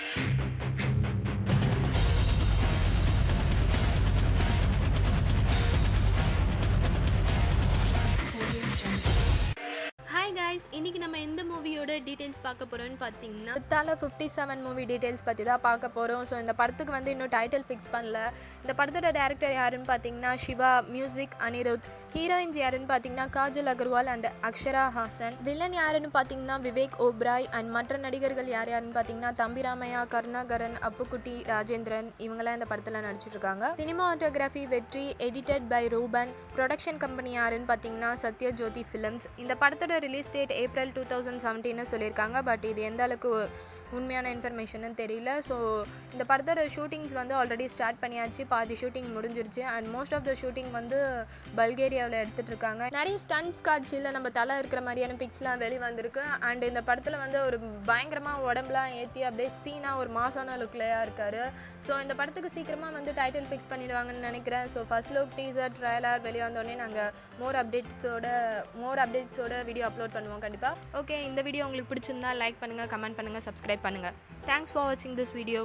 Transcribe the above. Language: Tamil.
ஹாய் காய்ஸ், இன்னைக்கு நம்ம எந்த மூவியோட டீடைல்ஸ் பார்க்க போறோம்னு பார்த்தீங்கன்னா தல 57 மூவி டீடைல்ஸ் பற்றி தான் பார்க்க போகிறோம். ஸோ இந்த படத்துக்கு வந்து இன்னும் டைட்டில் ஃபிக்ஸ் பண்ணல. இந்த படத்தோட டேரக்டர் யாருன்னு பார்த்தீங்கன்னா சிவா, மியூசிக் அனிருத், ஹீரோயின்ஸ் யாருன்னு பார்த்தீங்கன்னா காஜல் அகர்வால் அண்ட் அக்ஷரா ஹாசன், வில்லன் யாருன்னு பார்த்தீங்கன்னா விவேக் ஓப்ராய் அண்ட் மற்ற நடிகர்கள் யார் யாருன்னு பார்த்தீங்கன்னா தம்பிராமையா, கருணாகரன், அப்புக்குட்டி, ராஜேந்திரன் இவங்கெல்லாம் இந்த படத்தில் நடிச்சிட்டு இருக்காங்க. Cinematography Vetri, edited by Ruben, production company யாருன்னு பார்த்தீங்கன்னா சத்யஜோதி ஃபிலிம்ஸ். இந்த படத்தோட ரிலீஸ் டேட் ஏப்ரல் 2017 சொல்லியிருக்காங்க. பட் இது எந்த அளவுக்கு உண்மையான இன்ஃபர்மேஷன் தெரியல. ஸோ இந்த படத்தோட ஷூட்டிங்ஸ் வந்து ஆல்ரெடி ஸ்டார்ட் பண்ணியாச்சு, பாதி ஷூட்டிங் முடிஞ்சிருச்சு. And most of the shooting வந்து பல்கேரியாவில் எடுத்துகிட்டு இருக்காங்க. நிறைய ஸ்டன்ட்ஸ் காட்சியில் நம்ம தலை இருக்கிற மாதிரியான பிக்ஸ்லாம் வெளி வந்திருக்கு. அண்ட் இந்த படத்தில் வந்து ஒரு பயங்கரமாக உடம்புலாம் ஏற்றி அப்படியே சீனாக ஒரு மாசான லுக்லையாக இருக்கார். ஸோ இந்த படத்துக்கு சீக்கிரமாக வந்து டைட்டில் ஃபிக்ஸ் பண்ணிடுவாங்கன்னு நினைக்கிறேன். So first look, teaser, trailer வெளியே வந்தோடனே நாங்கள் மோர் அப்டேட்ஸோட வீடியோ அப்லோட் பண்ணுவோம் கண்டிப்பாக. ஓகே, இந்த வீடியோ உங்களுக்கு பிடிச்சிருந்தா லைக் பண்ணுங்கள், கமெண்ட் பண்ணுங்கள், சப்ஸ்கிரைப் பண்ணுங்கள். தேங்க்ஸ் ஃபார் வாட்சிங் திஸ் வீடியோ.